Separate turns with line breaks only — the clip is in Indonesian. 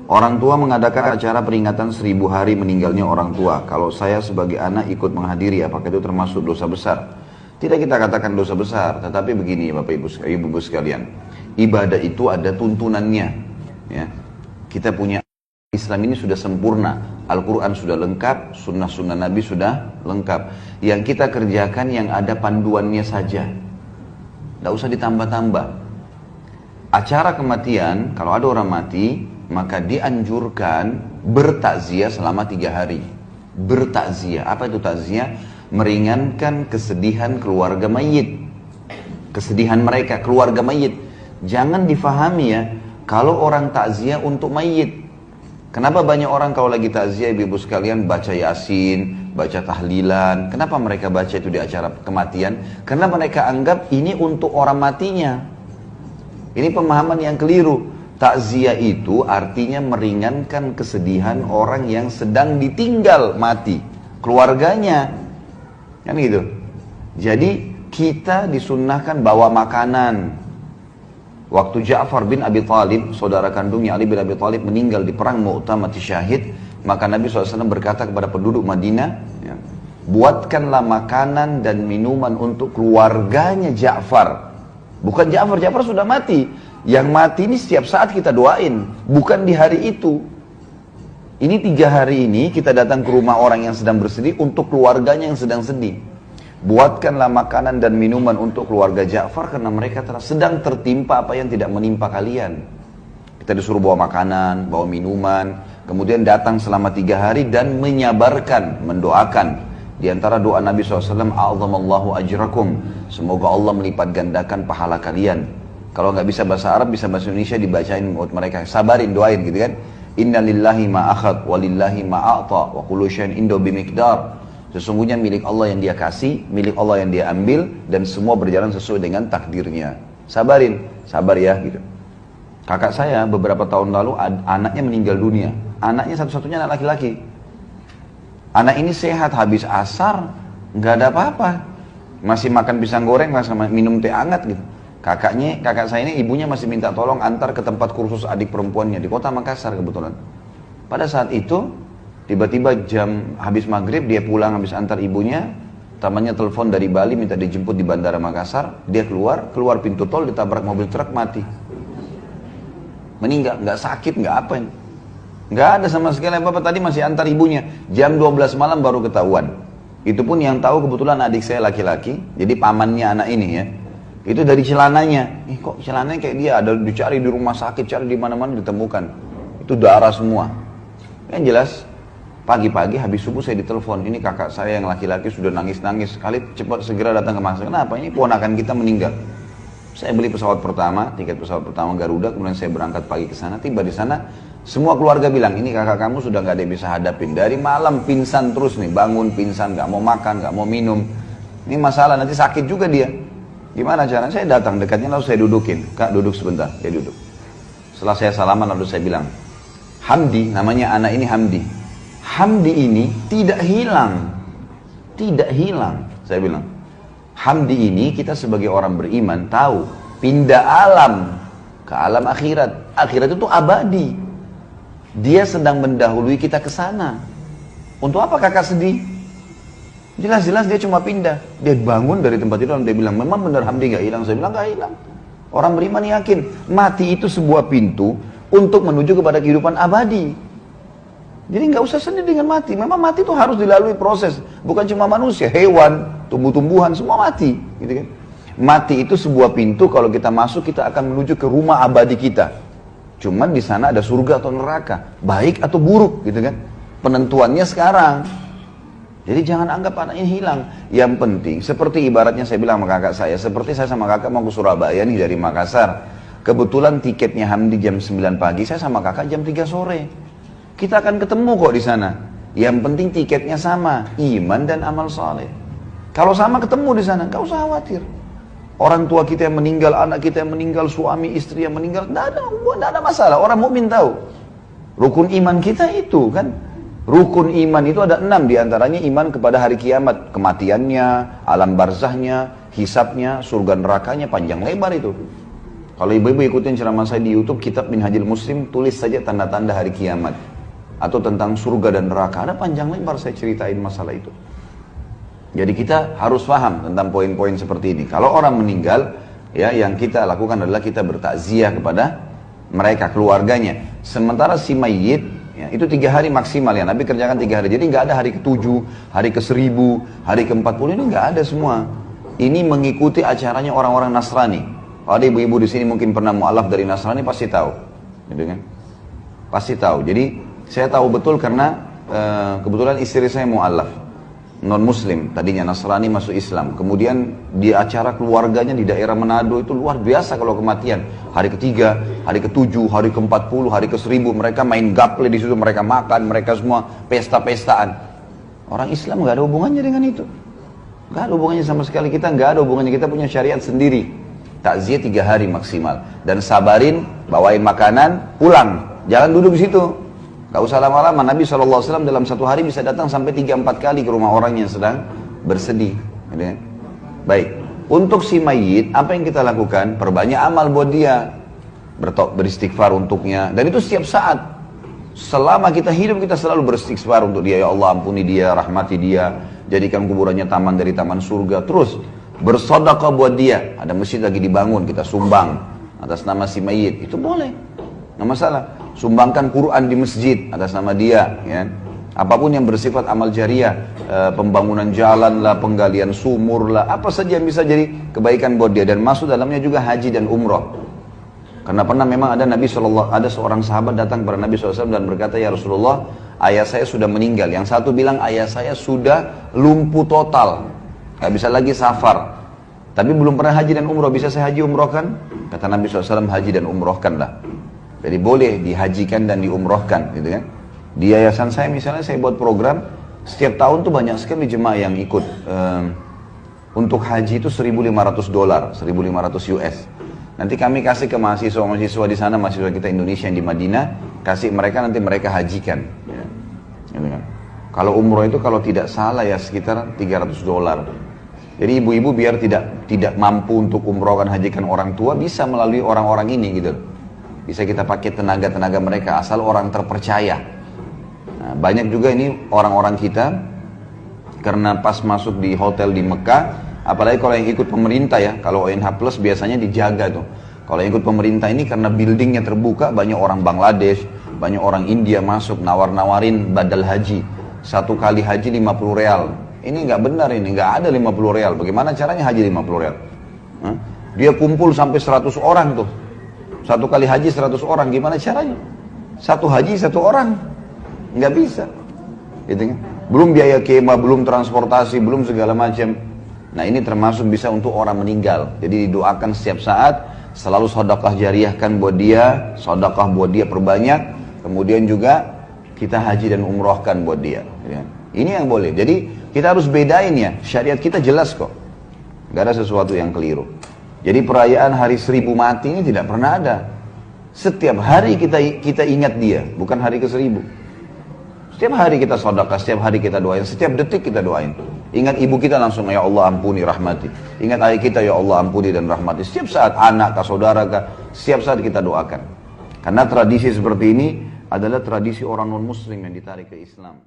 Orang tua mengadakan acara peringatan 1000 hari meninggalnya orang tua. Kalau saya sebagai anak ikut menghadiri, apakah itu termasuk dosa besar? Tidak kita katakan dosa besar, tetapi begini Bapak Ibu sekalian. Ibadah itu ada tuntunannya. Ya. Kita punya Islam ini sudah sempurna. Al-Quran sudah lengkap, sunnah-sunnah Nabi sudah lengkap. Yang kita kerjakan yang ada panduannya saja. Tidak usah ditambah-tambah. Acara kematian, kalau ada orang mati, maka dianjurkan bertakziah selama 3 hari. Bertakziah, apa itu takziah? Meringankan kesedihan keluarga mayit. Kesedihan mereka, keluarga mayit. Jangan difahami ya, kalau orang takziah untuk mayit. Kenapa banyak orang kalau lagi takziah ibu-ibu sekalian baca Yasin, baca tahlilan. Kenapa mereka baca itu di acara kematian? Karena mereka anggap ini untuk orang matinya. Ini pemahaman yang keliru. Takziah itu artinya meringankan kesedihan orang yang sedang ditinggal mati, keluarganya, kan gitu. Jadi kita disunnahkan bawa makanan. Waktu Ja'far bin Abi Thalib, saudara kandungnya Ali bin Abi Thalib meninggal di perang Mu'tah mati syahid, maka Nabi SAW berkata kepada penduduk Madinah, ya, buatkanlah makanan dan minuman untuk keluarganya Ja'far. Bukan Ja'far, Ja'far sudah mati. Yang mati ini setiap saat kita doain, bukan di hari itu. Ini 3 hari ini kita datang ke rumah orang yang sedang bersedih untuk keluarganya yang sedang sedih. Buatkanlah makanan dan minuman untuk keluarga Ja'far karena mereka sedang tertimpa apa yang tidak menimpa kalian. Kita disuruh bawa makanan, bawa minuman, kemudian datang selama 3 hari dan menyabarkan, mendoakan. Di antara doa Nabi SAW, A'zamallahu ajrakum, semoga Allah melipat gandakan pahala kalian. Kalau nggak bisa bahasa Arab, bisa bahasa Indonesia, dibacain buat mereka. Sabarin, doain gitu kan. Inna lillahi ma'akhad, walillahi ma'a'ta, wa kullu syai'in indahu bimiqdar. Sesungguhnya milik Allah yang dia kasih, milik Allah yang dia ambil, dan semua berjalan sesuai dengan takdirnya. Sabarin, sabar ya gitu. Kakak saya beberapa tahun lalu anaknya meninggal dunia. Anaknya satu-satunya anak laki-laki. Anak ini sehat, habis asar, nggak ada apa-apa. Masih makan pisang goreng, masih minum teh hangat gitu. Kakak saya ini ibunya masih minta tolong antar ke tempat kursus adik perempuannya di kota Makassar kebetulan. Pada saat itu, tiba-tiba jam habis maghrib dia pulang habis antar ibunya, temannya telepon dari Bali minta dijemput di bandara Makassar, dia keluar pintu tol ditabrak mobil truk mati. Meninggal, nggak sakit, nggak apa ini. Nggak ada sama sekali apa-apa, tadi masih antar ibunya, jam 12 malam baru ketahuan. Itu pun yang tahu kebetulan adik saya laki-laki, jadi pamannya anak ini ya. Itu dari celananya, kok celananya kayak dia, ada dicari di rumah sakit, cari di mana-mana ditemukan. Itu darah semua. Yang jelas, pagi-pagi habis subuh saya ditelepon, ini kakak saya yang laki-laki sudah nangis-nangis, kali cepat segera datang ke Makassar. Kenapa? Ini ponakan kita meninggal. Saya beli pesawat pertama, tiket pesawat pertama Garuda, kemudian saya berangkat pagi ke sana, tiba di sana, semua keluarga bilang, ini kakak kamu sudah nggak ada yang bisa hadapin. Dari malam pingsan terus nih, bangun pingsan, nggak mau makan, nggak mau minum. Ini masalah, nanti sakit juga dia. Gimana caranya? Saya datang dekatnya lalu saya dudukin. Kak duduk sebentar, dia duduk. Setelah saya salaman lalu saya bilang, Hamdi, namanya anak ini Hamdi. Hamdi ini tidak hilang. Tidak hilang, saya bilang. Hamdi ini kita sebagai orang beriman tahu, pindah alam ke alam akhirat. Akhirat itu abadi. Dia sedang mendahului kita ke sana. Untuk apa kakak sedih? Jelas-jelas dia cuma pindah. Dia bangun dari tempat itu dan dia bilang, memang benar Hamdi gak hilang? Saya bilang gak hilang. Orang beriman yakin, mati itu sebuah pintu untuk menuju kepada kehidupan abadi. Jadi gak usah sedih dengan mati. Memang mati itu harus dilalui proses. Bukan cuma manusia, hewan, tumbuh-tumbuhan, semua mati. Gitu kan? Mati itu sebuah pintu, kalau kita masuk kita akan menuju ke rumah abadi kita. Cuman di sana ada surga atau neraka, baik atau buruk gitu kan. Penentuannya sekarang. Jadi jangan anggap anak ini hilang. Yang penting, seperti ibaratnya saya bilang sama kakak saya, seperti saya sama kakak mau ke Surabaya nih dari Makassar. Kebetulan tiketnya Hamdi jam 9 pagi, saya sama kakak jam 3 sore. Kita akan ketemu kok di sana. Yang penting tiketnya sama, iman dan amal saleh. Kalau sama ketemu di sana, gak usah khawatir. Orang tua kita yang meninggal, anak kita yang meninggal, suami istri yang meninggal, tidak ada masalah. Orang mukmin tahu. Rukun iman kita itu kan. Rukun iman itu ada 6 diantaranya iman kepada hari kiamat, kematiannya, alam barzahnya, hisabnya, surga nerakanya, panjang lebar itu. Kalau ibu-ibu ikutin ceramah saya di YouTube, Kitab Minhajul Muslim, tulis saja tanda-tanda hari kiamat. Atau tentang surga dan neraka. Ada panjang lebar saya ceritain masalah itu. Jadi kita harus paham tentang poin-poin seperti ini. Kalau orang meninggal, ya yang kita lakukan adalah kita bertakziah kepada mereka, keluarganya. Sementara si mayit, ya, itu 3 hari maksimal ya. Nabi kerjakan 3 hari. Jadi nggak ada hari ke-7, hari ke-1000, hari ke-40, ini nggak ada semua. Ini mengikuti acaranya orang-orang Nasrani. Kalau ada ibu-ibu di sini mungkin pernah mu'alaf dari Nasrani pasti tahu, gitu kan? Pasti tahu. Jadi saya tahu betul karena kebetulan istri saya mu'alaf. Non-muslim, tadinya Nasrani masuk Islam. Kemudian di acara keluarganya di daerah Manado itu luar biasa kalau kematian. Hari ke-3, hari ke-7, hari ke-40, hari ke-1000 mereka main gaple di situ, mereka makan, mereka semua pesta-pestaan. Orang Islam nggak ada hubungannya dengan itu. Nggak ada hubungannya sama sekali, kita nggak ada hubungannya, kita punya syariat sendiri. Takziah 3 hari maksimal. Dan sabarin, bawain makanan, pulang. Jangan duduk di situ. Gak usah lama-lama, Nabi SAW dalam 1 hari bisa datang sampai 3-4 kali ke rumah orang yang sedang bersedih. Baik, untuk si mayit, apa yang kita lakukan? Perbanyak amal buat dia. Beristighfar untuknya. Dan itu setiap saat. Selama kita hidup, kita selalu beristighfar untuk dia. Ya Allah, ampuni dia, rahmati dia. Jadikan kuburannya taman dari taman surga. Terus, bersedekah buat dia. Ada masjid lagi dibangun, kita sumbang atas nama si mayit. Itu boleh. Nggak masalah. Sumbangkan Quran di masjid atas nama dia, ya. Apapun yang bersifat amal jariah, pembangunan jalan lah, penggalian sumur lah, apa saja yang bisa jadi kebaikan buat dia. Dan masuk dalamnya juga haji dan umroh. Karena pernah memang ada ada seorang sahabat datang kepada Nabi SAW dan berkata, ya Rasulullah, ayah saya sudah meninggal. Yang satu bilang ayah saya sudah lumpuh total, nggak bisa lagi safar. Tapi belum pernah haji dan umroh, bisa saya haji umrohkan? Kata Nabi SAW, haji dan umrohkanlah. Jadi boleh dihajikan dan diumrohkan, gitu kan? Di yayasan saya misalnya, saya buat program, setiap tahun tuh banyak sekali jemaah yang ikut. Untuk haji itu $1.500, 1.500 US. Nanti kami kasih ke mahasiswa-mahasiswa di sana, mahasiswa kita Indonesia yang di Madinah, kasih mereka, nanti mereka hajikan. Ya. Gitu kan? Kalau umroh itu kalau tidak salah ya sekitar $300. Jadi ibu-ibu biar tidak mampu untuk umrohkan hajikan orang tua, bisa melalui orang-orang ini gitu. Bisa kita pakai tenaga-tenaga mereka, asal orang terpercaya. Nah, banyak juga ini orang-orang kita, karena pas masuk di hotel di Mekah, apalagi kalau yang ikut pemerintah ya, kalau ONH Plus biasanya dijaga tuh. Kalau yang ikut pemerintah ini karena buildingnya terbuka, banyak orang Bangladesh, banyak orang India masuk, nawar-nawarin badal haji. 1 kali haji 50 real. Ini nggak benar ini, nggak ada 50 real. Bagaimana caranya haji 50 real? Dia kumpul sampai 100 orang tuh. 1 kali haji 100 orang, gimana caranya? 1 haji 1 orang, nggak bisa, gitu kan? Belum biaya kemah, belum transportasi, belum segala macam. Nah ini termasuk bisa untuk orang meninggal. Jadi didoakan setiap saat, selalu sedekah jariahkan buat dia, sedekah buat dia perbanyak. Kemudian juga kita haji dan umrohkan buat dia. Gitu kan? Ini yang boleh. Jadi kita harus bedain ya, syariat kita jelas kok, nggak ada sesuatu yang keliru. Jadi perayaan hari 1000 mati ini tidak pernah ada. Setiap hari kita ingat dia, bukan hari ke-1000. Setiap hari kita sedekah, setiap hari kita doain, setiap detik kita doain. Ingat ibu kita langsung, ya Allah ampuni rahmati. Ingat ayah kita, ya Allah ampuni dan rahmati. Setiap saat anak kah, saudara kah, setiap saat kita doakan. Karena tradisi seperti ini adalah tradisi orang non-muslim yang ditarik ke Islam.